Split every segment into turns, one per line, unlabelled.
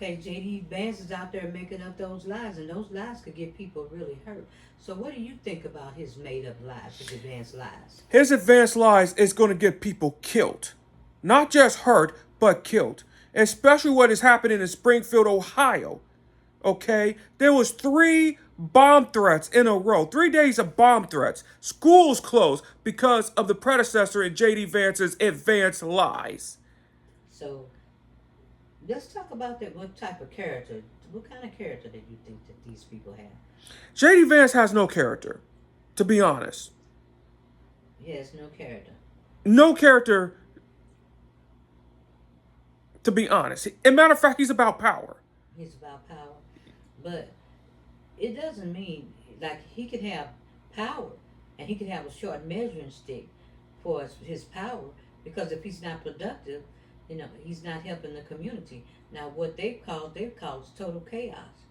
Okay, JD Vance is out there making up those lies, and those lies could get people really hurt. So, what do you think about his made up lies, his advanced lies?
His advanced lies is going to get people killed. Not just hurt, but killed. Especially what is happening in Springfield, Ohio. Okay? There was 3 bomb threats in a row. 3 days of bomb threats. Schools closed because of the predecessor in JD Vance's advanced lies.
So, let's talk about that. What type of character? What kind of character do you think that these people have?
JD Vance has no character, to be honest.
He has no character.
No character, to be honest. As a matter of fact, he's about power.
He's about power, but it doesn't mean like he could have power, and he could have a short measuring stick for his power. Because if he's not productive, he's not helping the community. Now, what they've caused total chaos,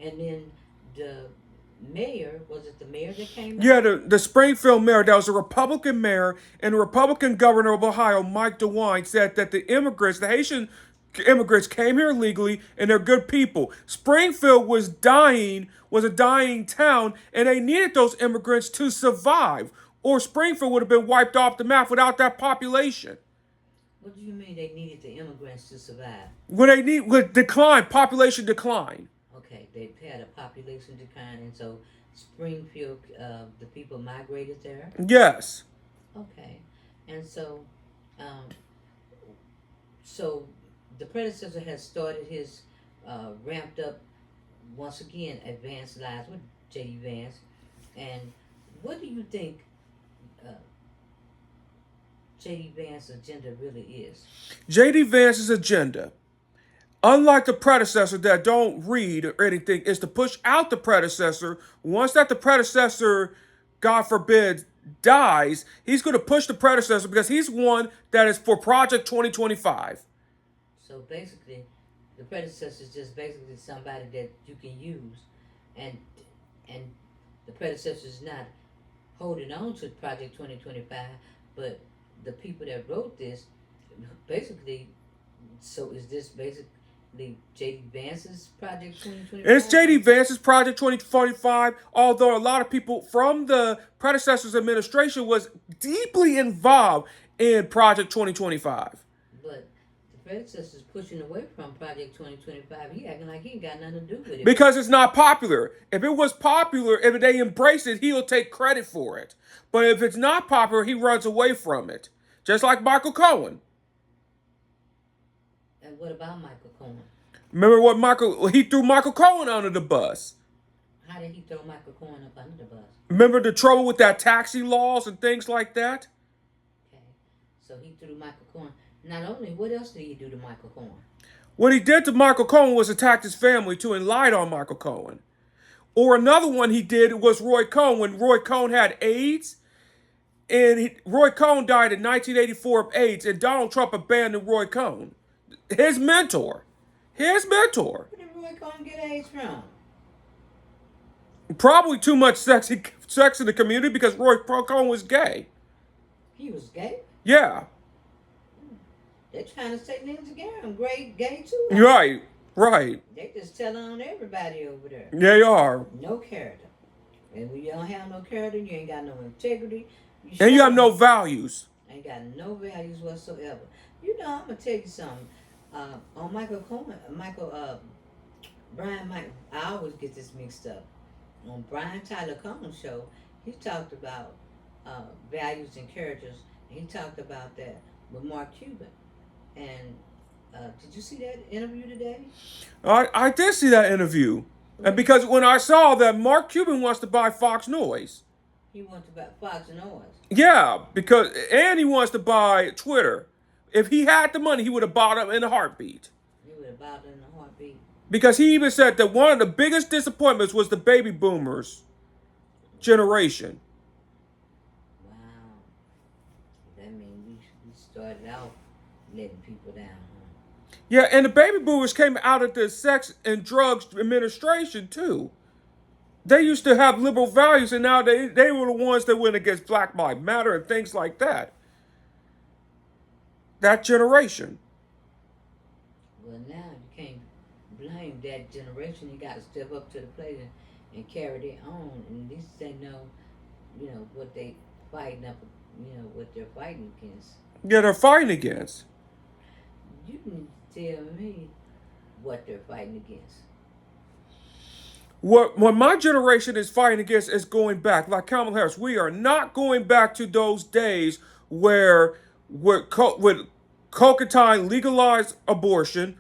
and then the mayor, was it the mayor that came
Yeah,
out?
the Springfield mayor, that was a Republican mayor, and the Republican governor of Ohio, Mike DeWine, said that the immigrants, the Haitian immigrants, came here legally and they're good people. Springfield was a dying town, and they needed those immigrants to survive, or Springfield would have been wiped off the map without that population.
What do you mean they needed the immigrants to survive?
With decline, population decline.
Okay, they've had a population decline, and so Springfield, the people migrated there.
Yes.
Okay, and um, so the predecessor has started his ramped up once again advanced lives with J.D. Vance. And what do you think uh, J.D. Vance's agenda really is?
JD Vance's agenda, unlike the predecessor that don't read or anything, is to push out the predecessor. Once that the predecessor, God forbid, dies, he's going to push the predecessor because he's one that is for Project 2025.
So basically, the predecessor is just basically somebody that you can use, and and the predecessor is not holding on to Project 2025, but the people that wrote this basically. So is this basically J.D. Vance's Project
It's
2025?
JD Vance's Project 2025, although a lot of people from the predecessor's administration was deeply involved in Project 2025.
But the predecessor's pushing away from Project 2025. He acting like he ain't got nothing to do with it.
Because it's not popular. If it was popular, if they embrace it, he'll take credit for it. But if it's not popular, he runs away from it. Just like Michael Cohen.
And what about Michael Cohen?
Remember he threw Michael Cohen under the bus.
How did he throw Michael Cohen up under the bus?
Remember the trouble with that taxi laws and things like that?
Okay, so he threw Michael Cohen. Not only, what else did he do to Michael Cohen?
What he did to Michael Cohen was attack his family too and lied on Michael Cohen. Or another one he did was Roy Cohn, when Roy Cohn had AIDS. And Roy Cohn died in 1984 of AIDS, and Donald Trump abandoned Roy Cohn. His mentor. His mentor.
Where did Roy Cohen get AIDS from?
Probably too much sex in the community because Roy Cohn was gay.
He was gay?
Yeah.
They're trying to say Lindsey Graham great gay too.
Right. Right.
They just telling on everybody over there.
They are.
No character. And when you don't have no character, you ain't got no integrity.
And you have no values.
Ain't got no values whatsoever. I'm gonna tell you something. On Michael Cohen, Brian Michael, I always get this mixed up. On Brian Tyler Cohen's show, he talked about values and characters, and he talked about that with Mark Cuban. And did you see that interview today?
I did see that interview. And because when I saw that Mark Cuban wants to buy Fox Noise.
He wants to buy Fox Noise.
Yeah, and he wants to buy Twitter. If he had the money, he would have bought it in a heartbeat.
He would have bought it in a heartbeat.
Because he even said that one of the biggest disappointments was the baby boomers generation.
Wow. That means we started out letting people down, huh?
Yeah, and the baby boomers came out of the sex and drugs administration too. They used to have liberal values, and now they were the ones that went against Black Lives Matter and things like that. That generation.
Well, now you can't blame that generation. You got to step up to the plate and carry their own, and at least they know, what they fighting up, what they're fighting against.
Yeah, they're fighting against.
You can tell me what they're fighting against.
What my generation is fighting against is going back, like Kamala Harris. We are not going back to those days where with cocaine legalized abortion.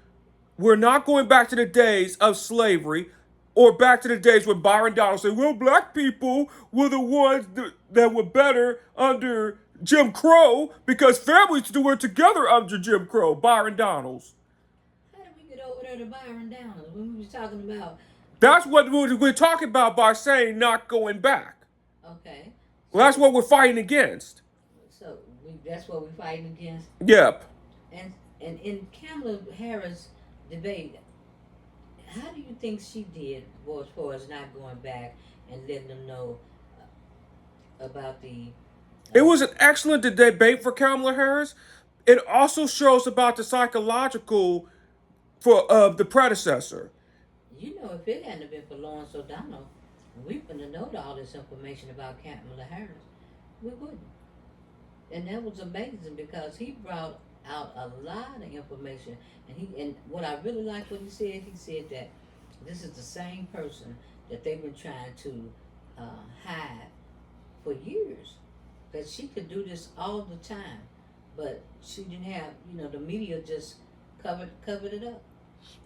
We're not going back to the days of slavery or back to the days when Byron Donald said, well, black people were the ones that were better under Jim Crow because families were together under Jim Crow, Byron Donalds.
How did we get over there to Byron Downs when we was talking about?
That's what we're talking about by saying not going back.
Okay,
Well,
so
that's what we're fighting against.
that's what we're fighting against.
Yep.
And in Kamala Harris debate, how do you think she did as far as not going back and letting them know about the?
It was an excellent debate for Kamala Harris. It also shows about the psychological for the predecessor.
If it hadn't been for Lawrence O'Donnell, we wouldn't have known all this information about Kamala Harris. We wouldn't. And that was amazing because he brought out a lot of information. And what I really like what he said that this is the same person that they've been trying to hide for years. That she could do this all the time, but she didn't have, the media just covered it up.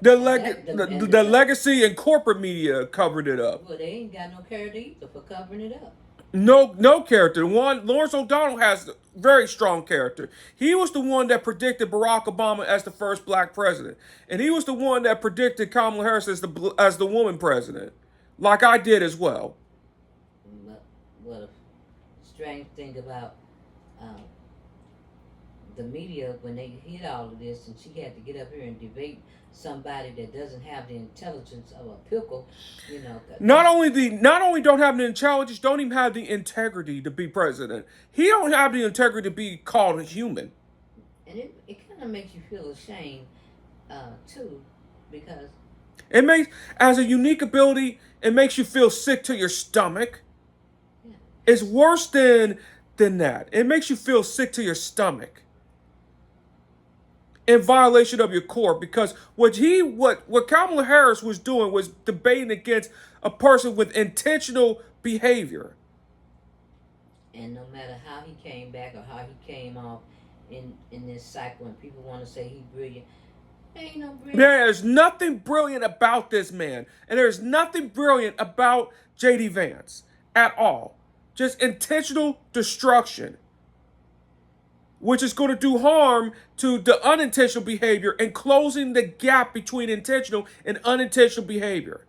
The legacy and corporate media covered it up.
Well, they ain't got no credit either for covering it up.
No character. One Lawrence O'Donnell has very strong character. He was the one that predicted Barack Obama as the first black president, and he was the one that predicted Kamala Harris as the woman president, like I did as well.
What a strange thing about um, the media when they hit all of this, and she had to get up here and debate somebody that doesn't have the intelligence of a pickle.
Not only don't have the intelligence, don't even have the integrity to be president. He don't have the integrity to be called a human.
And it kind of makes you feel ashamed too, because
it makes as a unique ability, it makes you feel sick to your stomach.
yeah.
It's worse than that. It makes you feel sick to your stomach. In violation of your core, because what Kamala Harris was doing was debating against a person with intentional behavior.
And no matter how he came back or how he came off in this cycle, and people want to say he's brilliant, there ain't no brilliant.
There's nothing brilliant about this man, and there's nothing brilliant about JD Vance at all. Just intentional destruction, which is going to do harm to the unintentional behavior and closing the gap between intentional and unintentional behavior.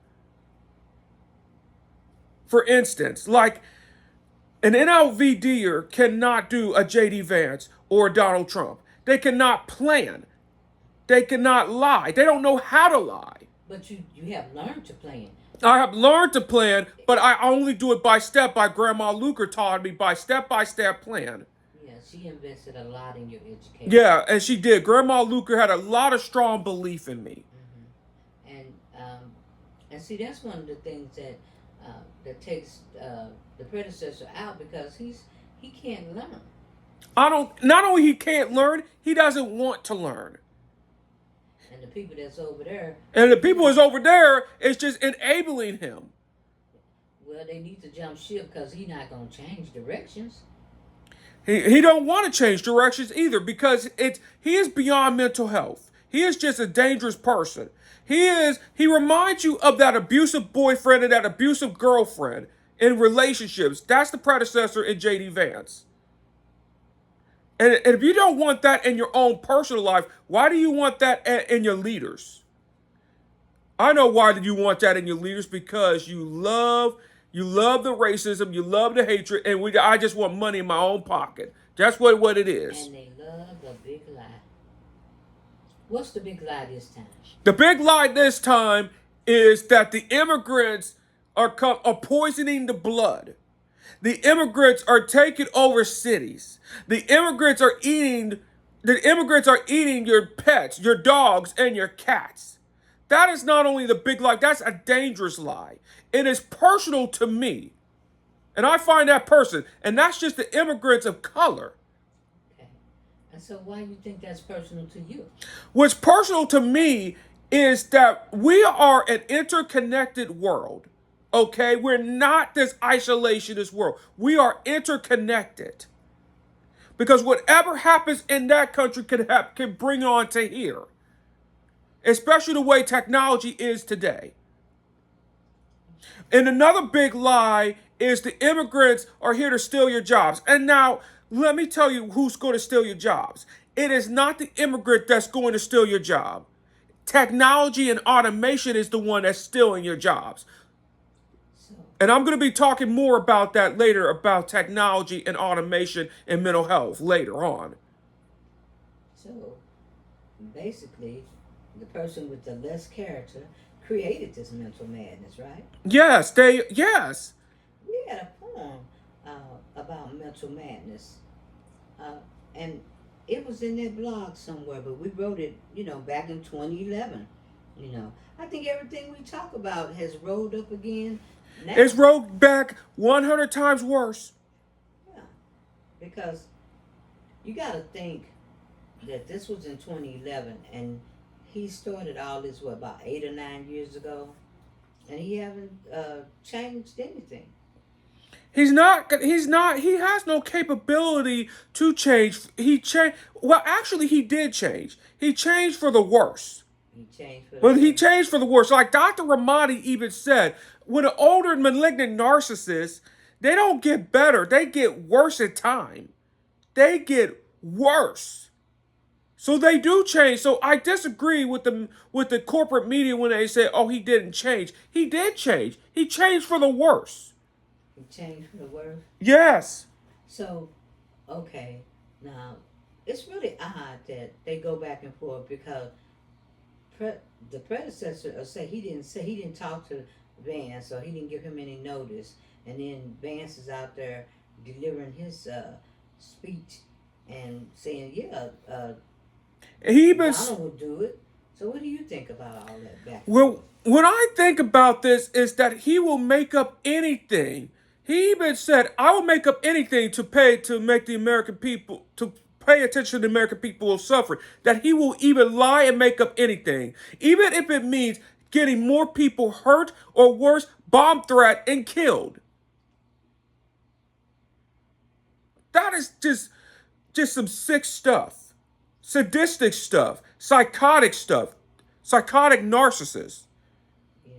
For instance, like an NLVDer cannot do a JD Vance or a Donald Trump. They cannot plan. They cannot lie. They don't know how to lie.
But you have learned to plan.
I have learned to plan, but I only do it by step. By Grandma Luker taught me by step plan.
She invested a lot in your education.
Yeah, and she did. Grandma Luker had a lot of strong belief in me.
Mm-hmm. And see, that's one of the things that takes the predecessor out because he can't learn.
Not only he can't learn, he doesn't want to learn.
And the people that's over there.
And the people that's over there is just enabling him.
Well, they need to jump ship because he's not going to change directions.
He don't want to change directions either because he is beyond mental health. He is just a dangerous person. He reminds you of that abusive boyfriend and that abusive girlfriend in relationships. That's the predecessor in JD Vance. And if you don't want that in your own personal life, why do you want that in your leaders? I know why you want that in your leaders, because you love the racism, you love the hatred, and I just want money in my own pocket. That's what it is.
And they love the big lie. What's the big lie this time?
The big lie this time is that the immigrants are poisoning the blood. The immigrants are taking over cities. The immigrants are eating your pets, your dogs, and your cats. That is not only the big lie, that's a dangerous lie. It is personal to me. And I find that person, and that's just the immigrants of color.
Okay. And so why do you think that's personal to you?
What's personal to me is that we are an interconnected world. Okay? We're not this isolationist world. We are interconnected. Because whatever happens in that country can bring on to here. Especially the way technology is today. And another big lie is the immigrants are here to steal your jobs. And now, let me tell you who's going to steal your jobs. It is not the immigrant that's going to steal your job. Technology and automation is the one that's stealing your jobs.
So,
And I'm going to be talking more about that later, about technology and automation and mental health later on.
so basically, the person with the less character created this mental madness, right?
Yes.
We had a poem about mental madness, uh, and it was in that blog somewhere, but we wrote it, back in 2011. I think everything we talk about has rolled up again
It's
now.
rolled back 100 times worse.
Yeah, because you got to think that this was in 2011, and he started all this about 8 or 9 years ago, and he haven't changed anything.
He has no capability to change. Well, actually, he did change. He changed for the worse.
He changed for the
But he
worse.
changed for the worse. Like Dr. Ramadi even said, with an older malignant narcissist, they don't get better. They get worse in time. They get worse. So they do change. So I disagree with the corporate media when they say, "Oh, he didn't change." He did change. He changed for the worse.
He changed for the worse.
Yes.
So, okay, now it's really odd that they go back and forth because pre- the predecessor say he didn't talk to Vance or he didn't give him any notice, and then Vance is out there delivering his speech and saying, "Yeah,
He even
Donald would do it." So, what do you think about all that back and forth?
Well, what I think about this is that he will make up anything. He even said, "I will make up anything to make the American people to pay attention to the American people who suffer." That he will even lie and make up anything, even if it means getting more people hurt or worse, bomb threat and killed. That is just some sick stuff, sadistic stuff, psychotic narcissists.
Yeah.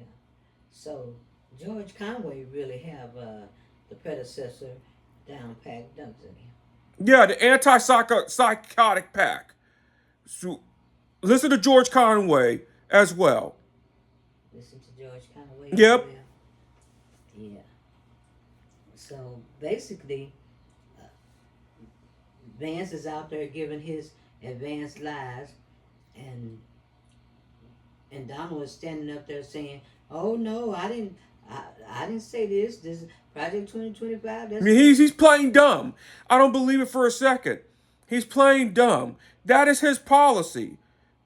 So George Conway really have the predecessor down packed, doesn't he?
Yeah, the anti-psychotic pack. So listen to George Conway as well.
Listen to George Conway as
Yep.
well. Yeah. So basically, uh, Vance is out there giving his advanced lies, and Donald is standing up there saying, "Oh no, I didn't say this. This is Project 2025.
I
That's
mean,
me."
he's playing dumb. I don't believe it for a second. He's playing dumb. That is his policy.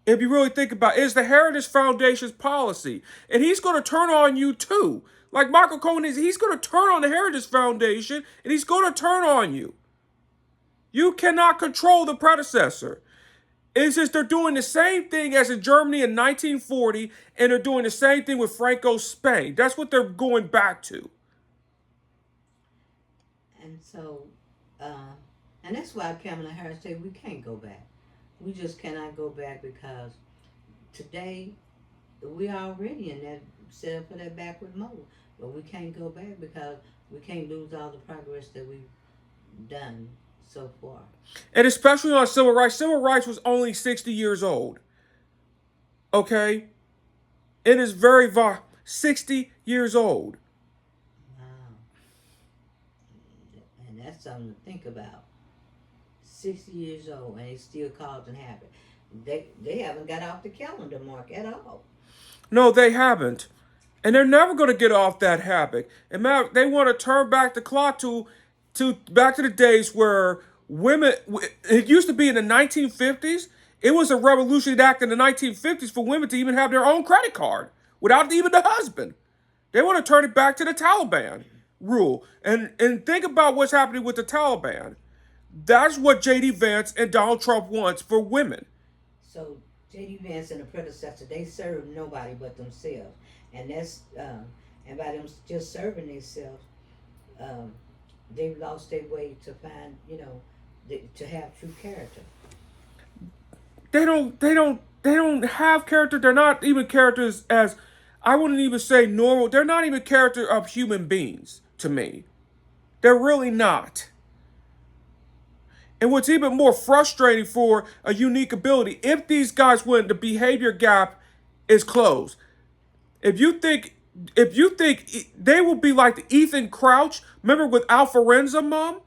If you really think about it, it's the Heritage Foundation's policy. And he's going to turn on you too. Like Michael Cohen is, he's going to turn on the Heritage Foundation and he's going to turn on you. You cannot control the predecessor. It's just they're doing the same thing as in Germany in 1940, and they're doing the same thing with Franco's Spain. That's what they're going back to.
And so, uh, and that's why Kamala Harris said we can't go back. We just cannot go back because today we are already in that set up for that backward mode. But we can't go back because we can't lose all the progress that we've done so far.
And especially on civil rights. Civil rights was only 60 years old. Okay? It is 60 years old.
Wow. And that's something to think about. 60 years old and it's still causing havoc. They haven't got off the calendar mark at all.
No, they haven't. And they're never going to get off that habit. And they want to turn back the clock to back to the days where women. It used to be in the 1950s. It was a revolutionary act in the 1950s for women to even have their own credit card without even the husband. They want to turn it back to the Taliban rule. And think about what's happening with the Taliban. That's what JD Vance and Donald Trump wants for women.
So JD Vance and the predecessor, they serve nobody but themselves, and that's and by them just serving themselves, um, they've lost their way to find, to have true character.
They don't have character. They're not even characters as I wouldn't even say normal. They're not even character of human beings to me. They're really not. And what's even more frustrating for a unique ability, if these guys win, the behavior gap is closed. If you think they will be like the Ethan Crouch, remember with Alforenza, Mom,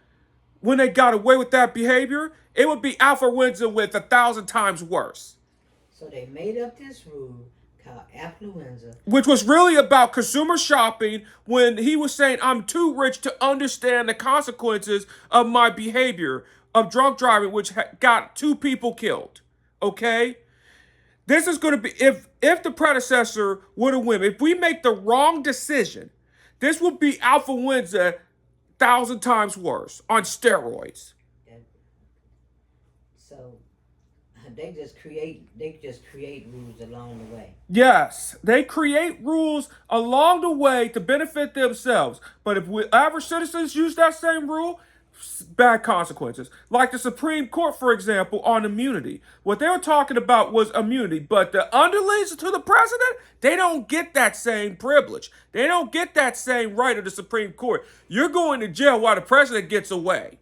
when they got away with that behavior, it would be Alforenza with 1,000 times worse.
So they made up this rule called affluenza.
Which was really about consumer shopping when he was saying, I'm too rich to understand the consequences of my behavior of drunk driving, which got 2 people killed. Okay? This is going to be, if the predecessor would have won, if we make the wrong decision, this would be Alpha-Winza 1,000 times worse on steroids.
And so they just create rules along the way.
Yes, they create rules along the way to benefit themselves. But if average citizens use that same rule, bad consequences. Like the Supreme Court, for example, on immunity. What they were talking about was immunity, but the underlings to the president, they don't get that same privilege. They don't get that same right of the Supreme Court. You're going to jail while the president gets away.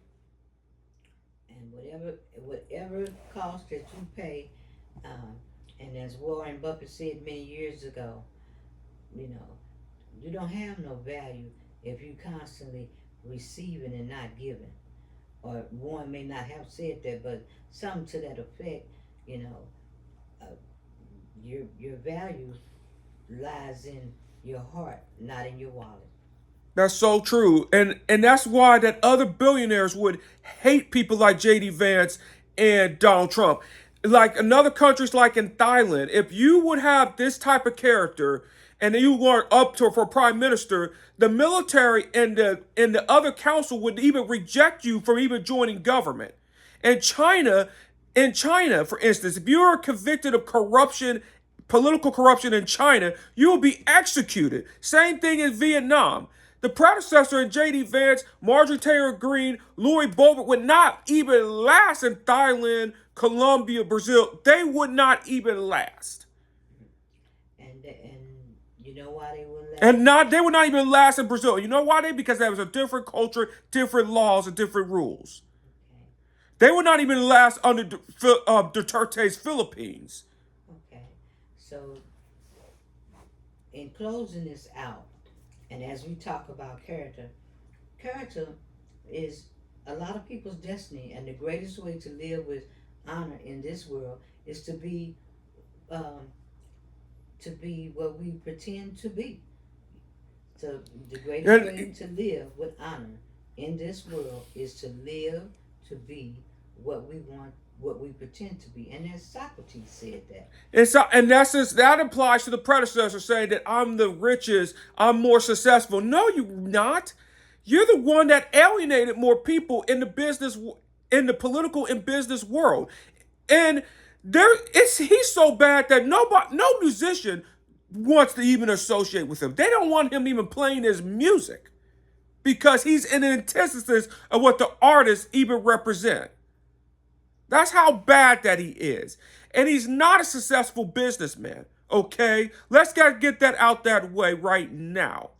And whatever cost that you pay, and as Warren Buffett said many years ago, you know, you don't have no value if you constantly receiving and not giving. Or Warren may not have said that, but something to that effect. You know, uh, your value lies in your heart, not in your wallet.
That's so true. And that's why that other billionaires would hate people like JD Vance and Donald Trump. Like in other countries like in Thailand, if you would have this type of character and you weren't up to for prime minister, the military and the other council would even reject you from even joining government. And in China, for instance, if you're convicted of corruption, political corruption in China, you will be executed. Same thing in Vietnam. The predecessor in J.D. Vance, Marjorie Taylor Greene, Louis Boebert would not even last in Thailand, Colombia, Brazil. They would not even last.
And you know why they wouldn't let
And not they would not even last in Brazil. You know why? Because there was a different culture, different laws, and different rules.
Okay.
They would not even last under Duterte's Philippines.
Okay. So in closing this out, and as we talk about character, character is a lot of people's destiny, and the greatest way to live with honor in this world is um, to be what we pretend to be. So the greatest way to live with honor in this world is to live to be what we want, what we pretend to be. And as Socrates said that.
That applies to the predecessor saying that I'm the richest, I'm more successful. No, you're not. You're the one that alienated more people in the business, in the political and business world. And he's so bad that no musician wants to even associate with him. They don't want him even playing his music because he's in an antithesis of what the artists even represent. That's how bad that he is. And he's not a successful businessman, okay? Let's get that out that way right now.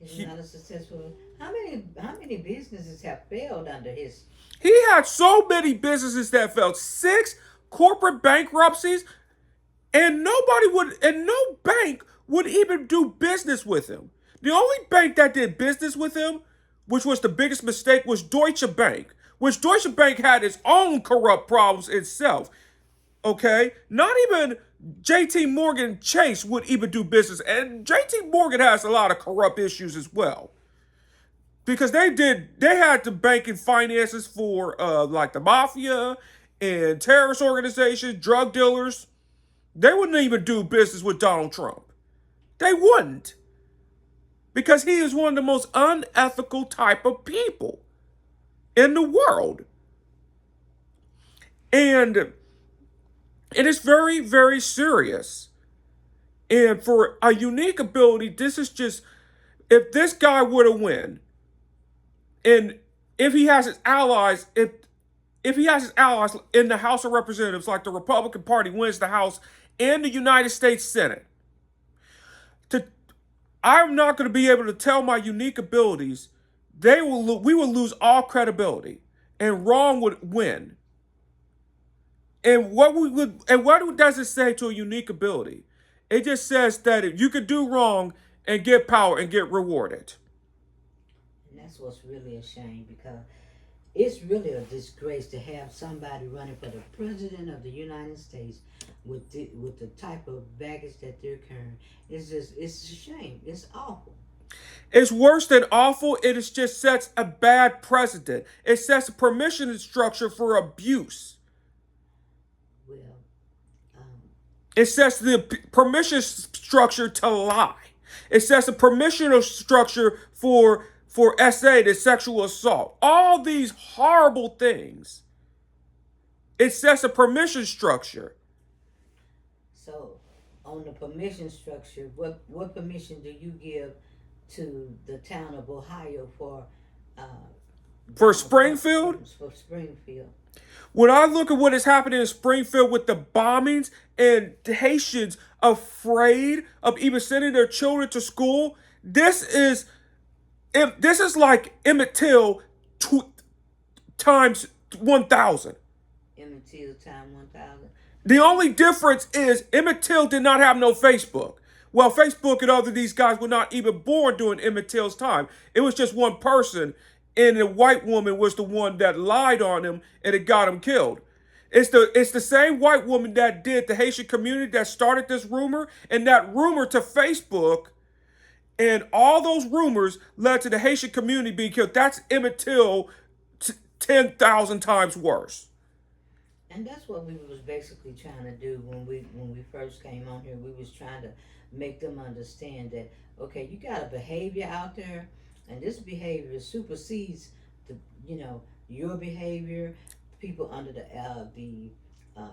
He's not a successful. How many businesses have failed under his?
He had so many businesses that failed. 6 corporate bankruptcies, and no bank would even do business with him. The only bank that did business with him, which was the biggest mistake, was Deutsche Bank, which Deutsche Bank had its own corrupt problems itself. Okay? Not even JT Morgan Chase would even do business. And JT Morgan has a lot of corrupt issues as well. Because they had the banking finances for like the mafia and terrorist organizations, drug dealers, they wouldn't even do business with Donald Trump. They wouldn't. Because he is one of the most unethical type of people in the world. And it is very, very serious. And for a unique ability, this is just, if this guy were to win, and if he has his allies, if he has his allies in the House of Representatives, like the Republican Party wins the House and the United States Senate, I'm not going to be able to tell my unique abilities. We will lose all credibility, and wrong would win. And what does it say to a unique ability? It just says that you could do wrong and get power and get rewarded.
And that's what's really a shame, because it's really a disgrace to have somebody running for the president of the United States with the type of baggage that they're carrying. It's a shame. It's awful.
It's worse than awful. It is just sets a bad precedent. It sets a permission structure for abuse.
Well,
It sets the permission structure to lie. It sets a permission structure for SA, the sexual assault. All these horrible things. It sets a permission structure.
so on the permission structure, what permission do you give to the town of Ohio uh,
For
Donald Trump,
Springfield,
for Springfield?
when I look at what is happening in Springfield with the bombings and the Haitians afraid of even sending their children to school, this is like Emmett Till times 1,000.
Emmett Till time 1,000.
The only difference is Emmett Till did not have no Facebook. Well, Facebook and other these guys were not even born during Emmett Till's time. It was just one person, and the white woman was the one that lied on him and it got him killed. It's the same white woman that did the Haitian community that started this rumor, and that rumor to Facebook, and all those rumors led to the Haitian community being killed. That's Emmett Till 10,000 times worse.
And that's what we was basically trying to do when we first came on here. We was trying to make them understand that, okay, you got a behavior out there, and this behavior supersedes the your behavior, people under the uh,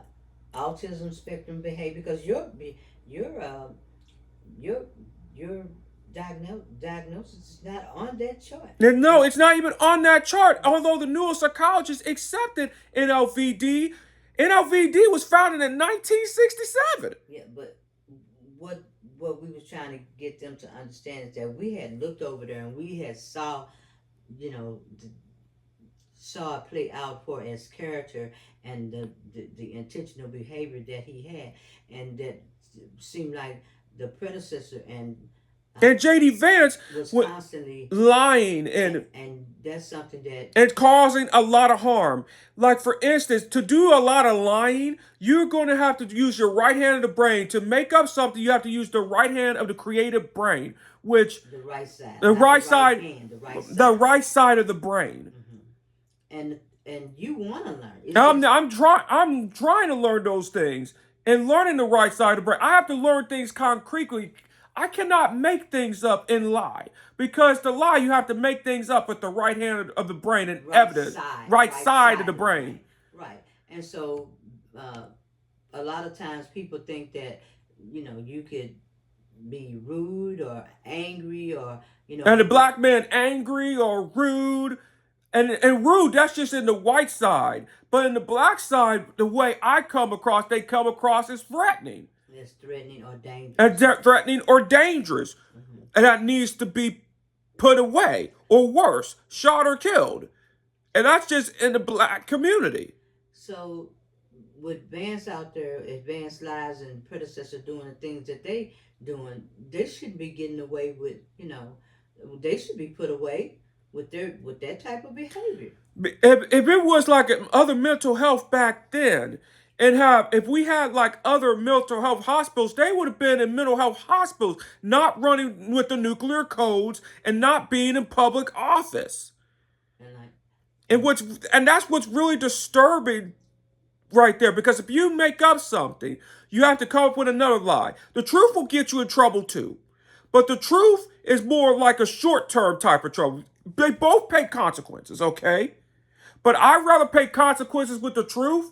autism spectrum behavior, because your your diagnosis is not on that chart.
And no, it's not even on that chart. Although the neuropsychologists accepted NLVD, NLVD was founded in 1967.
Yeah, but what we was trying to get them to understand is that we had looked over there and we had saw, you know, saw it play out for his character and the intentional behavior that he had, and that seemed like the predecessor
And JD Vance
was
was
constantly
lying
and that's something that
and causing a lot of harm. Like, for instance, to do a lot of lying, you're going to have to use your right hand of the brain. To make up something, you have to use the right hand of the creative brain, which
the right side,
the
not
right
the
side,
right hand,
the right side of the brain.
and you want to learn.
I'm trying to learn those things and learning the right side of the brain. I have to learn things concretely. I cannot make things up and lie, because to lie you have to make things up with the right hand of the brain and evidence, right side of the brain.
Right, and so a lot of times people think that you could be rude or angry or
And the black man angry or rude. And rude, that's just in the white side. But in the black side, the way I come across, they come across as threatening.
It's threatening or dangerous.
And threatening or dangerous. And that needs to be put away, or worse, shot or killed. And that's just in the black community.
So with Vance out there, if Vance lies and predecessor doing the things that they doing, they shouldn't be getting away with, they should be put away with that type of behavior.
If it was like other mental health back then, and if we had like other mental health hospitals, they would have been in mental health hospitals, not running with the nuclear codes and not being in public office. And that's what's really disturbing right there, because if you make up something, you have to come up with another lie. The truth will get you in trouble too. But the truth is more like a short term type of trouble. They both pay consequences, okay? But I'd rather pay consequences with the truth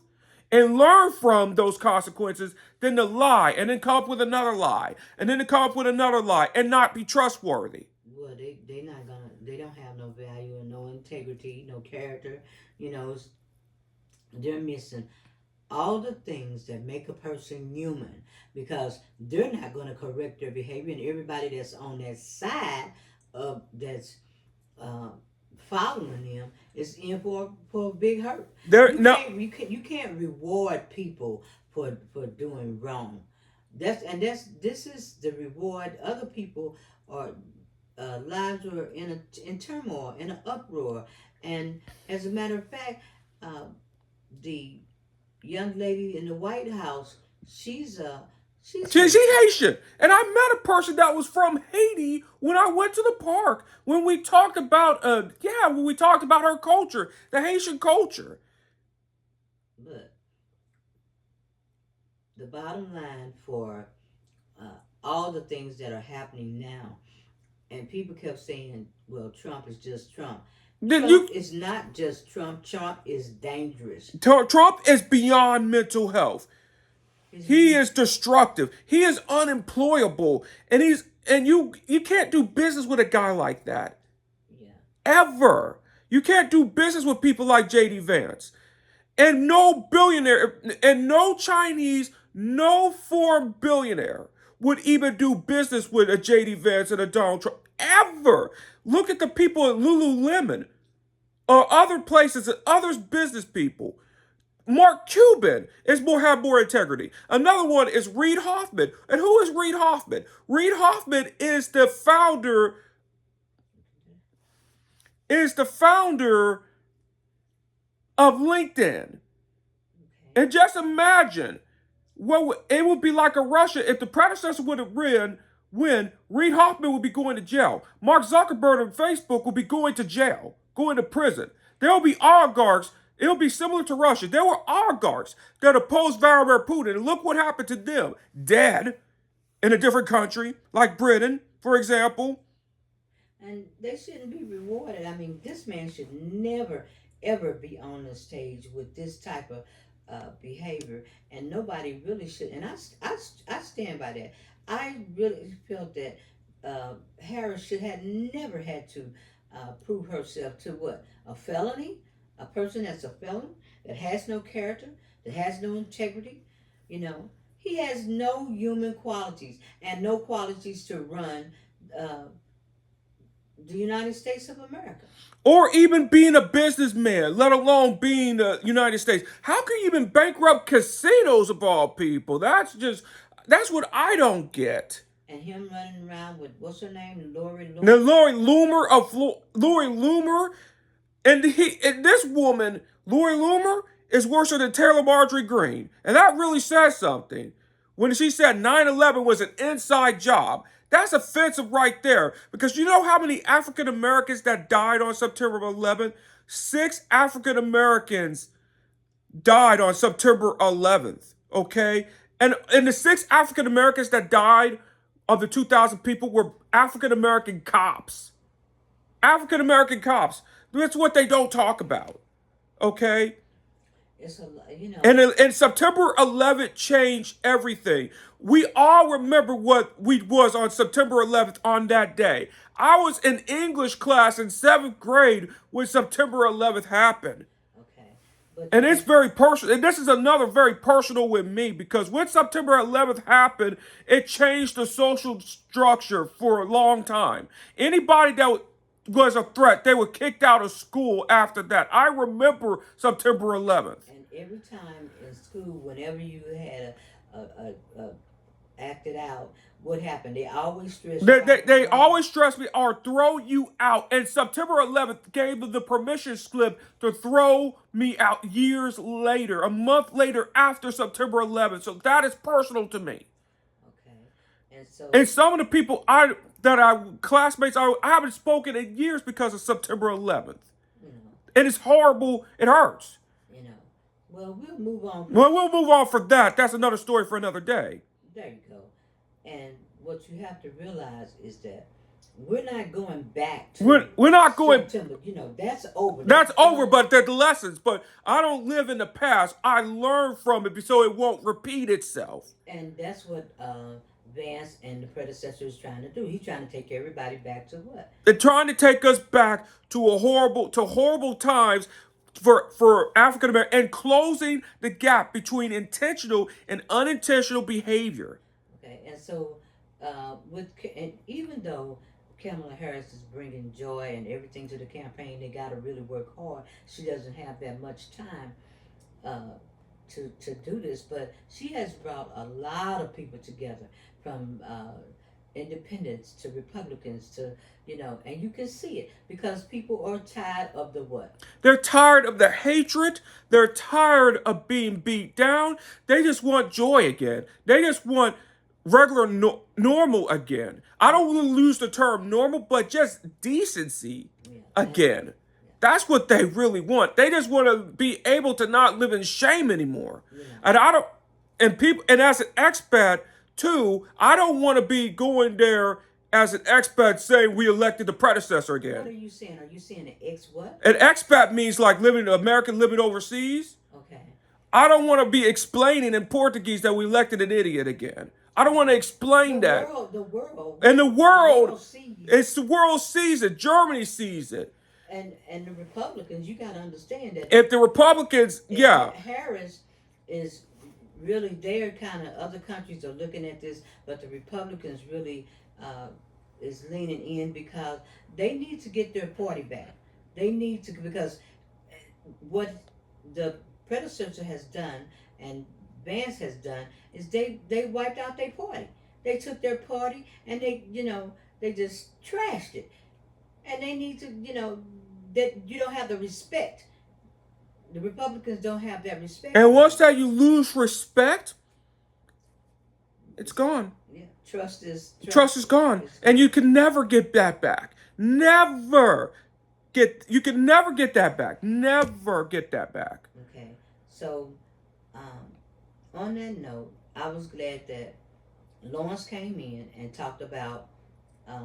and learn from those consequences than to lie and then come up with another lie and then to come up with another lie and not be trustworthy.
Well, they not gonna. They don't have no value and no integrity, no character. You know, they're missing all the things that make a person human because they're not going to correct their behavior, and everybody that's on that side of that's uh, following them is in for a big hurt.
There no
You can't reward people for doing wrong. This is the reward. Other people are lives are in turmoil, in an uproar, and as a matter of fact, uh, the young lady in the White House, she's
She
Haitian.
Haitian. And I met a person that was from Haiti when I went to the park. When we talked about when we talked about her culture, the Haitian culture.
But the bottom line for all the things that are happening now, and people kept saying, "Well, Trump is just Trump."
Then
Trump
you
is not just Trump. Trump is dangerous.
Trump is beyond mental health.
He's,
He
he's
is destructive. He is unemployable. And you can't do business with a guy like that.
yeah.
Ever. You can't do business with people like JD Vance. And no billionaire and no Chinese, no foreign billionaire would even do business with a JD Vance and a Donald Trump. Ever. Look at the people at Lululemon or other places, others business people. Mark Cuban is have more integrity. Another one is Reid Hoffman. And who is Reid Hoffman? Reid Hoffman is the founder of LinkedIn.
Okay.
And just imagine what it would be like a Russia if the predecessor would have win, Reid Hoffman would be going to jail. Mark Zuckerberg of Facebook would be going to jail, going to prison. There will be oligarchs. It'll be similar to Russia. There were oligarchs that opposed Vladimir Putin. And look what happened to them. Dead in a different country, like Britain, for example.
And they shouldn't be rewarded. I mean, this man should never, ever be on the stage with this type of behavior, and nobody really should. And I stand by that. I really felt that Harris should have never had to prove herself to what? A felony? A person that's a felon, that has no character, that has no integrity. You know, he has no human qualities and no qualities to run uh, the United States of America.
Or even being a businessman, let alone being the United States. How can you even bankrupt casinos of all people? That's what I don't get.
And him running around with what's her name, Lori
Now,
Lawrence.
Lori Loomer, and this woman, Lori Loomer, is worse than Taylor Marjorie Greene. And that really says something. When she said 9/11 was an inside job, that's offensive right there. Because you know how many African Americans that died on September 11th? 6 African Americans died on September 11th, okay? And the 6 African Americans that died of the 2,000 people were African American cops. African American cops. That's what they don't talk about, okay?
It's a.
And September 11th changed everything. We all remember what we was on September 11th on that day. I was in English class in 7th grade when September 11th happened.
Okay, but
And it's very personal. And this is another very personal with me because when September 11th happened, it changed the social structure for a long time. Anybody that was a threat, they were kicked out of school after that. I remember September 11th.
and every time in school, whenever you had a acted out, what happened? They always stress you out
They
wrong.
always stress me or throw you out. And September 11th gave them the permission slip to throw me out years later, a month later after September 11th. So that is personal to me.
Okay, and so
And some of the people classmates, I haven't spoken in years because of September 11th.
you know,
And it's horrible. It hurts.
you know, Well, we'll move on.
Well, we'll move on from that. That's another story for another day.
There you go. And what you have to realize is that we're not going back to
We're not going.
September. You know, that's over.
That's
That's
over,
done.
but the lessons. But I don't live in the past. I learn from it so it won't repeat itself.
And that's what Vance and the predecessor is trying to do. He's trying to take everybody back to what?
They're trying to take us back to horrible times for African American and closing the gap between intentional and unintentional behavior.
Okay, and so and even though Kamala Harris is bringing joy and everything to the campaign, they got to really work hard. She doesn't have that much time uh, to do this, but she has brought a lot of people together from independents to Republicans to and you can see it because people are tired of the what?
They're tired of the hatred. They're tired of being beat down. They just want joy again. They just want regular normal again. I don't want to lose the term normal, but just decency
Yeah,
again.
yeah,
That's what they really want. They just want to be able to not live in shame anymore.
yeah.
And I don't and people and as an expat too, I don't want to be going there as an expat saying we elected the predecessor again.
What are you saying? Are you saying an ex what?
An expat means like living American living overseas.
Okay.
I don't want to be explaining in Portuguese that we elected an idiot again. I don't want to explain that.
The world,
And the world,
sees,
it's the world sees it. Germany sees it.
and the Republicans. You got to understand that
If the Republicans, yeah,
Harris is really they're kind of other countries are looking at this, but the Republicans really is leaning in because they need to get their party back. They need to because what the predecessor has done and Vance has done is they wiped out their party. They took their party and they just trashed it, and they need to that you don't have the respect. The Republicans don't have that respect.
and once that you lose respect, it's gone.
Yeah,
Trust is gone, and you can never get that back. You can never get that back. Never get that back.
Okay, so on that note, I was glad that Lawrence came in and talked about uh,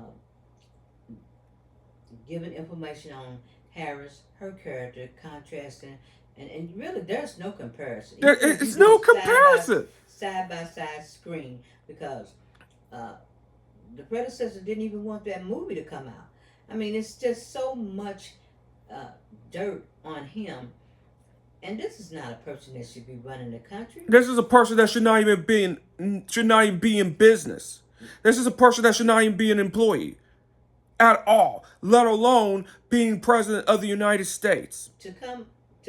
giving information on Harris, her character, contrasting, and really there's no comparison.
It's no comparison.
Side by side screen because uh, the predecessor didn't even want that movie to come out. I mean, it's just so much dirt on him. And this is not a person that should be running the country.
This is a person that should not even be in business. This is a person that should not even be an employee at all, let alone being president of the United States.
To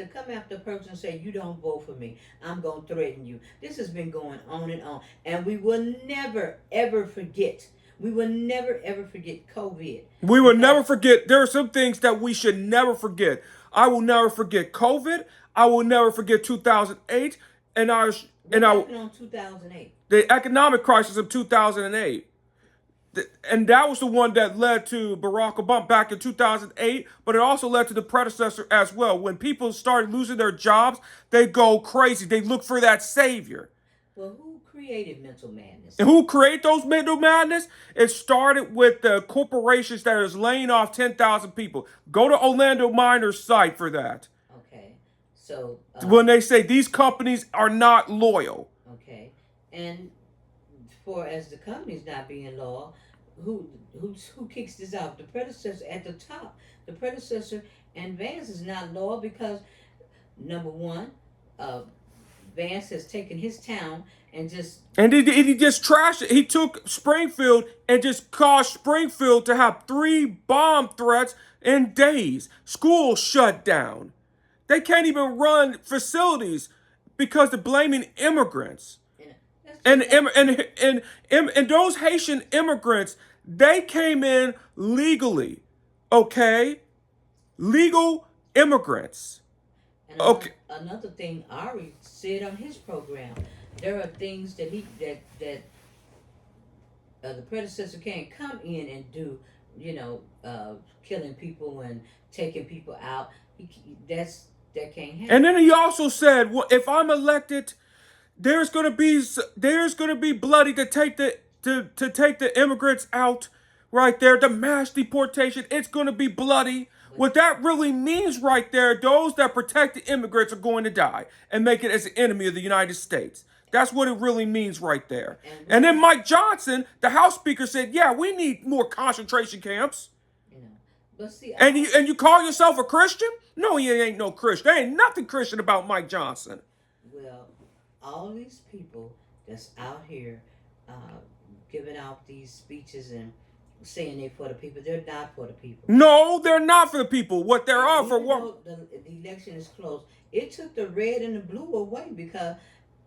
come after a person and say you don't vote for me, I'm gonna threaten you. This has been going on, and we will never ever forget. We will never ever forget COVID.
We will never forget. There are some things that we should never forget. I will never forget COVID. I will never forget 2008,
what happened on 2008?
The economic crisis of 2008. And that was the one that led to Barack Obama back in 2008, but it also led to the predecessor as well. When people started losing their jobs, they go crazy. They look for that savior.
Well, who created mental madness?
And who created those mental madness? It started with the corporations that is laying off 10,000 people. Go to Orlando Miner's site for that.
Okay, so
when they say these companies are not loyal.
Okay, and for as the company's not being loyal, who kicks this out? The predecessor at the top. The predecessor and Vance is not loyal because number one, Vance has taken his town and
he just trashed it. He took Springfield and just caused Springfield to have 3 bomb threats in days. Schools shut down. They can't even run facilities because they're blaming immigrants. And those Haitian immigrants, they came in legally, okay? Legal immigrants.
And another thing Ari said on his program, there are things that the predecessor can't come in and do, killing people and taking people out. that can't
And
handle
then he also said, well, if I'm elected, there's gonna be bloody to take the immigrants out right there, the mass deportation. It's gonna be bloody.
it.
What that really means right there, those that protect the immigrants are going to die and make it as an enemy of the United States. That's what it really means right there.
And
And then
really,
Mike Johnson, the House Speaker, said, "Yeah, we need more concentration camps."
you know, but see,
And you call yourself a Christian? No, you ain't no Christian. There ain't nothing Christian about Mike Johnson.
well, all these people that's out here uh, giving out these speeches and saying they for the people, they're not for the people.
No, they're not for the people. What they're
And
on for
even
what?
though the election is close, it took the red and the blue away because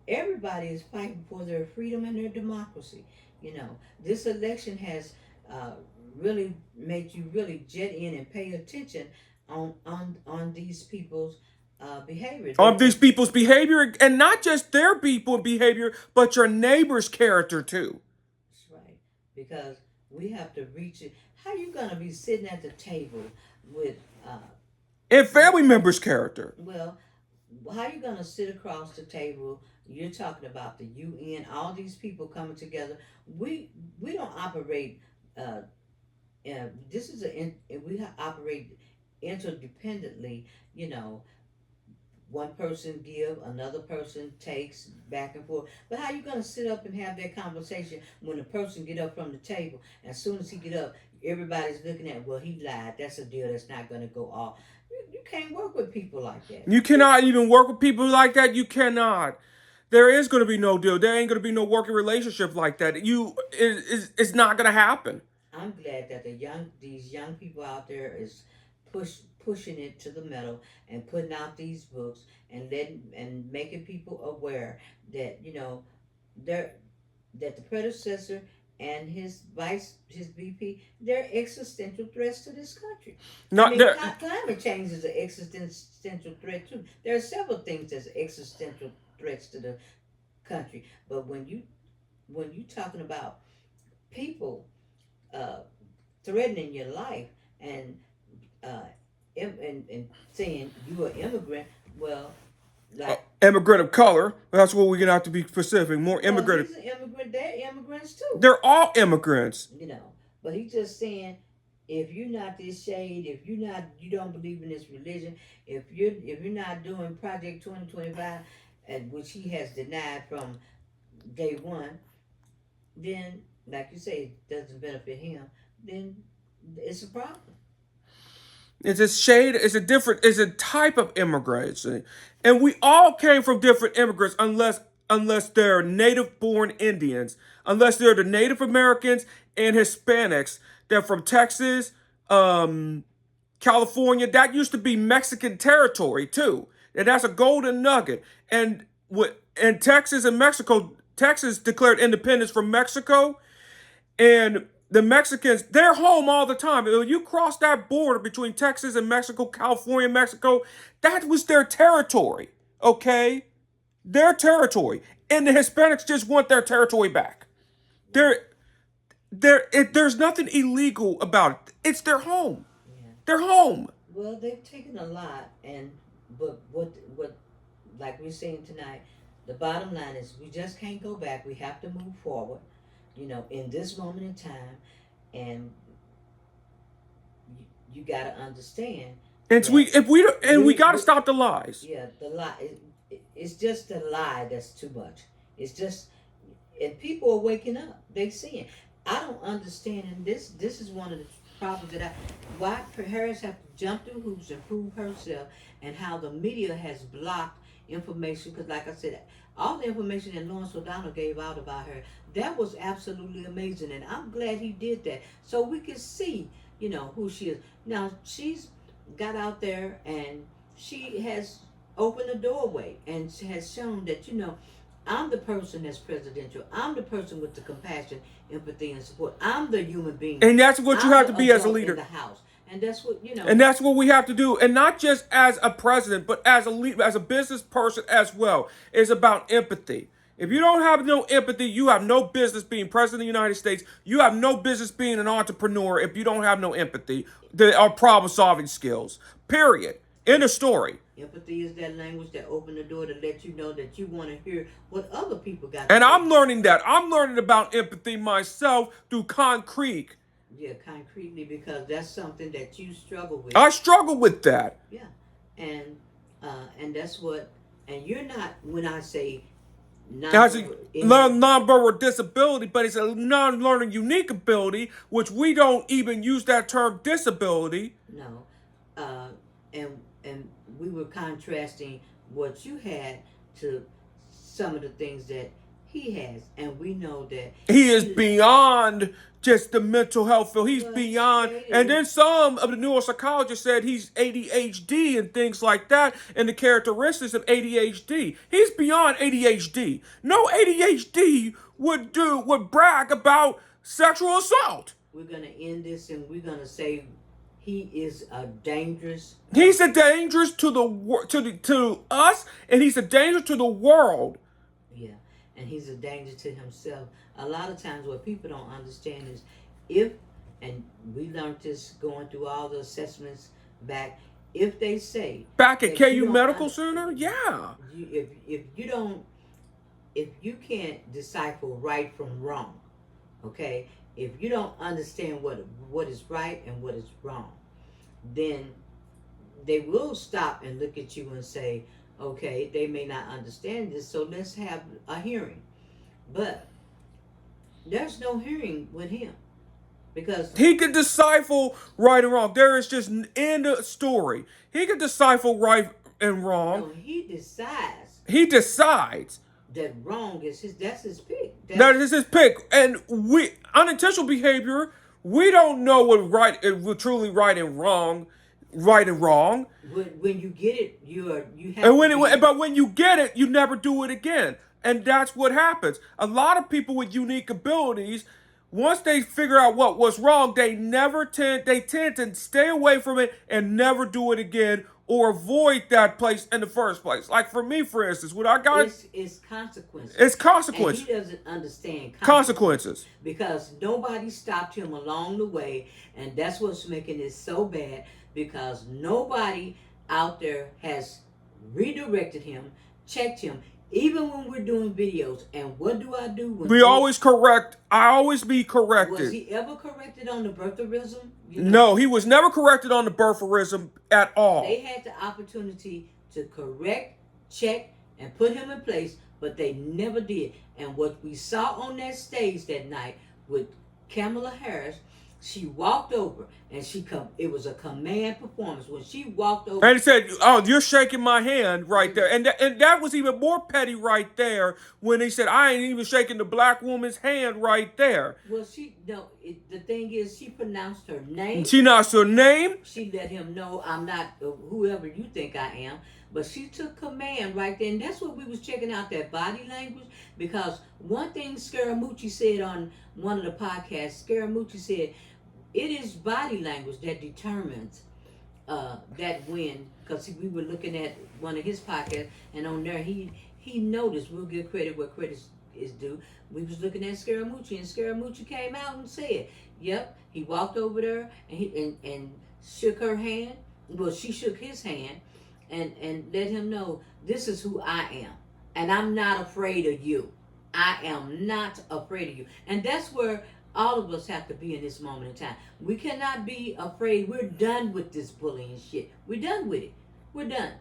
everybody is fighting for their freedom and their democracy. You know, this election has uh, really made you really jet in and pay attention on these people's behavior.
Of these people's behavior, and not just their people behavior, but your neighbor's character too.
That's right, because we have to reach it. How you gonna be sitting at the table with uh,
And family members' character.
well, how you gonna sit across the table? You're talking about the UN, all these people coming together. We don't operate. Uh, this is operate interdependently. You know, one person give, another person takes, back and forth. But how you gonna sit up and have that conversation when the person get up from the table? As soon as he get up, everybody's looking at, well, he lied. That's a deal that's not gonna go off. You can't work with people like that.
You cannot even work with people like that. You cannot. There is going to be no deal. There ain't going to be no working relationship like that. It's not going to happen.
I'm glad that these young people out there is pushing it to the metal and putting out these books and letting and making people aware that they're that the predecessor and his VP, they're existential threats to this country. I
Not
mean,
there.
climate change is an existential threat too. There are several things that's existential threats to the country, but when you talking about people uh, threatening your life and uh, and saying you're an immigrant, well, like,
Immigrant of color. That's what we're going to have to be specific. More
well,
immigrant.
he's an immigrant. They're immigrants too.
They're all immigrants.
But he's just saying, if you're not this shade, if you don't believe in this religion, if you're not doing Project 2025, and which he has denied from day one, then, like you say, it doesn't benefit him. Then it's a problem.
It's a shade. It's a type of immigration, and we all came from different immigrants, unless they're native-born Indians, unless they're the Native Americans and Hispanics. They're from Texas, California. That used to be Mexican territory too, and that's a golden nugget. And Texas and Mexico, Texas declared independence from Mexico, and the Mexicans, they're home all the time. When you cross that border between Texas and Mexico, California, Mexico, that was their territory, okay? Their territory. And the Hispanics just want their territory back. There's nothing illegal about it. It's their home.
Yeah.
Their home.
Well, they've taken a lot, but what like we're saying tonight, the bottom line is we just can't go back. We have to move forward. In this moment in time, and you got to understand
And so we
that
if we and we got to
we
stop the lies.
yeah, the lie it's just the lie that's too much. It's just, and people are waking up. They seeing. I don't understand, and this is one of the problems that why Harris have to jump through hoops and prove herself, and how the media has blocked information. Because, like I said, all the information that Lawrence O'Donnell gave out about her, that was absolutely amazing, and I'm glad he did that, so we can see, who she is. Now she's got out there and she has opened the doorway and has shown that I'm the person that's presidential. I'm the person with the compassion, empathy, and support. I'm the human being.
And that's what you
I'm
have
the
to be as a
adult
leader.
in the house, and that's what
And that's what we have to do. And not just as a president, but as a leader, as a business person as well. It's about empathy. If you don't have no empathy, you have no business being president of the United States. You have no business being an entrepreneur if you don't have no empathy or problem solving skills. Period. End of story.
Empathy is that language that open the door to let you know that you want to hear what other people got to
And
say.
I'm learning that. I'm learning about empathy myself through concrete.
Yeah, concretely, because that's something that you struggle with.
I struggle with that.
Yeah, and and that's what. And you're not, when I say
It has a
nonverbal in your,
nonverbal disability, but it's a non-learning unique ability, which we don't even use that term disability.
no, uh, and we were contrasting what you had to some of the things that he has, and we know that
He is beyond just the mental health field. He's
well,
beyond, and
JD,
then some of the neuropsychologists said he's ADHD and things like that, and the characteristics of ADHD. He's beyond ADHD. No ADHD would brag about sexual assault.
we're gonna end this, and we're gonna say he is a dangerous.
He's a danger to to us, and he's a danger to the world.
Yeah, and he's a danger to himself. A lot of times, what people don't understand is if, and we learned this going through all the assessments back, if they say
Back at
that you
KU
don't
Medical Center, yeah.
if you don't, if you can't decipher right from wrong, okay, if you don't understand what is right and what is wrong, then they will stop and look at you and say, okay, they may not understand this, so let's have a hearing. But there's no hearing with him because
He can decipher right and wrong. There is just in the story. He can decipher right and wrong.
no, he decides
He decides.
that wrong is his. That's his pick.
That is his pick. And we unintentional behavior, we don't know what truly right and wrong. Right and wrong.
When you get it, you have.
And but when you get it, you never do it again. And that's what happens. A lot of people with unique abilities, once they figure out what was wrong, they tend to stay away from it and never do it again or avoid that place in the first place. Like for me, for instance, when I got
it's consequences.
it's consequences.
And he doesn't understand
Consequences.
because nobody stopped him along the way, and that's what's making it so bad. Because nobody out there has redirected him, checked him. Even when we're doing videos, and what do I do?
We always correct. I always be corrected.
Was he ever corrected on the birtherism?
No, he was never corrected on the birtherism at all.
They had the opportunity to correct, check, and put him in place, but they never did. And what we saw on that stage that night with Kamala Harris, she walked over and it was a command performance. When she walked over,
And he said, "Oh, you're shaking my hand right there," and that was even more petty right there when he said, "I ain't even shaking the black woman's hand right there."
well, the thing is, she pronounced her name.
She announced her name.
She let him know, I'm not whoever you think I am. But she took command right there. And that's what we was checking out, that body language. Because one thing Scaramucci said on one of the podcasts, Scaramucci said, it is body language that determines that win. Because we were looking at one of his podcasts, and on there he noticed, we'll give credit where credit is due. We was looking at Scaramucci, and Scaramucci came out and said, yep, he walked over there and shook her hand. Well, she shook his hand and let him know, this is who I am. And I'm not afraid of you. I am not afraid of you. And that's where all of us have to be in this moment in time. We cannot be afraid. We're done with this bullying shit. We're done with it. We're done.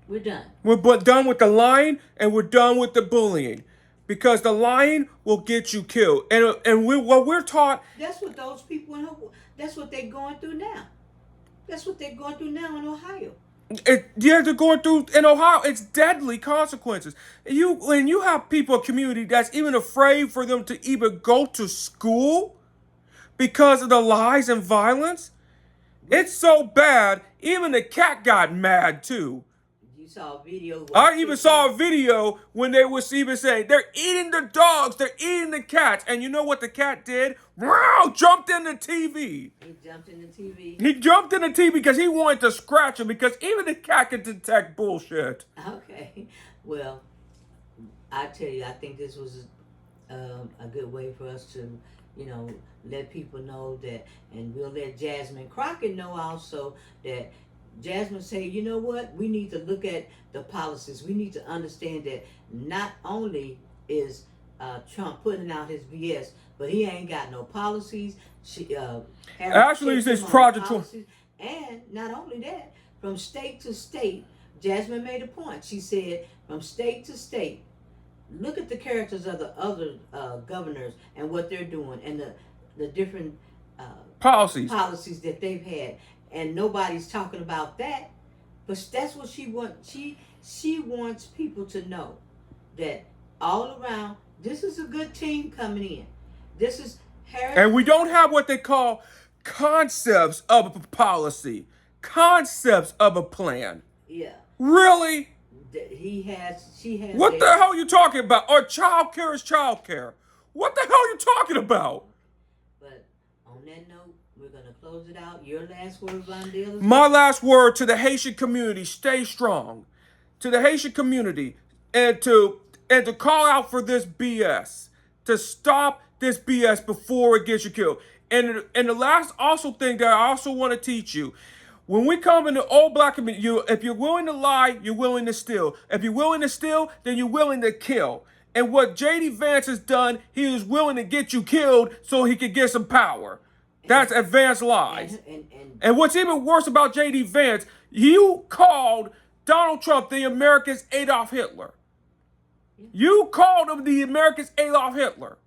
We're done.
We're done with the lying, and we're done with the bullying, because the lying will get you killed. And what we're taught.
That's what those people that's what they're going through now. That's what they're going through now in Ohio.
They're going through in Ohio. It's deadly consequences. When you have people, a community that's even afraid for them to even go to school because of the lies and violence, it's so bad. Even the cat got mad too.
You saw a video.
I even saw a video when they was even saying they're eating the dogs, they're eating the cats, and you know what the cat did? Wow, jumped in the TV.
He jumped in the TV.
He jumped in the TV because he wanted to scratch him, because even the cat can detect bullshit.
Okay, well, I tell you, I think this was a good way for us to, let people know that, and we'll let Jasmine Crockett know also that Jasmine say, you know what? We need to look at the policies. We need to understand that not only is Trump putting out his BS, but he ain't got no policies. Harris
Actually,
checked
it's
him on the
Project 20.
policies, and not only that, from state to state, Jasmine made a point. She said, from state to state, look at the characters of the other governors and what they're doing, and the different uh,
Policies.
that they've had, and nobody's talking about that. But that's what she wants. She wants people to know that all around, this is a good team coming in. This is Harris.
And we don't have what they call concepts of a policy, concepts of a plan.
Yeah,
Really?
he has. She has.
What the hell are you talking about? Or child care is child care. What the hell are you talking about?
But on that note, we're gonna close it out. Your last word, Vondale.
My last word to the Haitian community: stay strong. To the Haitian community, and to call out for this BS, to stop this BS before it gets you killed. And the last also thing that I also want to teach you: when we come in the old black community, if you're willing to lie, you're willing to steal. If you're willing to steal, then you're willing to kill. And what JD Vance has done, he is willing to get you killed so he can get some power. That's advanced lies. And what's even worse about JD Vance, you called Donald Trump the America's Adolf Hitler. You called him the America's Adolf Hitler.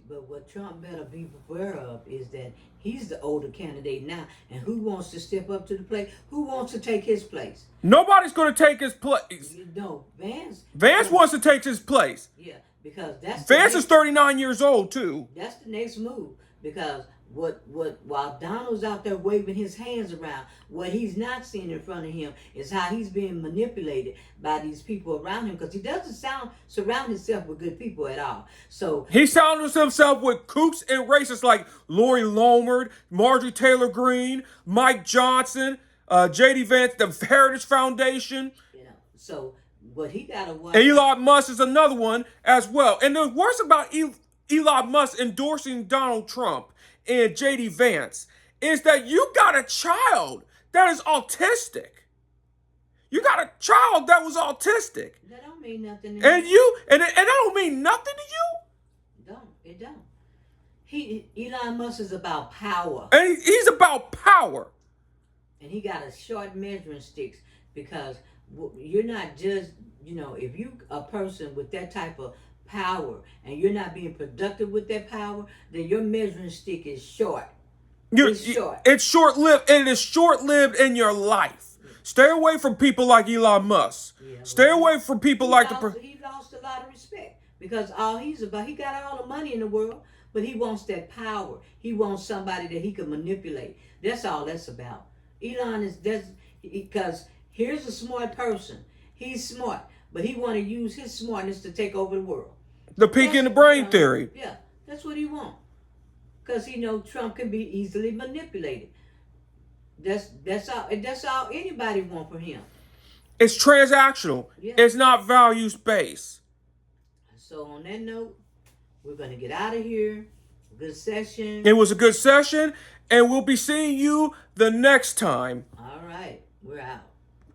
But what Trump better be aware of is that he's the older candidate now, and who wants to step up to the plate? Who wants to take his place?
Nobody's going to take his place.
No, Vance.
Vance wants to take his place.
Yeah, because that's
Vance is 39 years old too.
That's the next move. Because while Donald's out there waving his hands around, what he's not seeing in front of him is how he's being manipulated by these people around him, because he doesn't surround himself with good people at all. So
he surrounds himself with kooks and racists like Lori Lombard, Marjorie Taylor Greene, Mike Johnson, JD Vance, the Heritage Foundation.
So what he got to watch.
Elon Musk is another one as well. And the worst about Elon Musk endorsing Donald Trump and JD Vance is that you got a child that is autistic. You got a child that was autistic.
That don't mean nothing to
and that don't mean nothing to you?
It don't. Elon Musk is about power.
And he's about power.
And he got a short measuring sticks, because you're not just, if you a person with that type of power and you're not being productive with that power, then your measuring stick is short. It's short.
It's short-lived, and it is short-lived in your life. Stay away from people like Elon Musk. Stay away from people like
he lost a lot of respect, because all he's about, he got all the money in the world, but he wants that power. He wants somebody that he can manipulate. That's all that's about. Elon is because here's a smart person. He's smart, but he want to use his smartness to take over the world.
The peak in the brain theory.
Yeah, that's what he wants. Because he know Trump can be easily manipulated. That's all anybody want from him.
It's transactional.
Yeah.
It's not values based.
So on that note, we're gonna get out of here. Good session.
It was a good session, and we'll be seeing you the next time.
All right, we're out.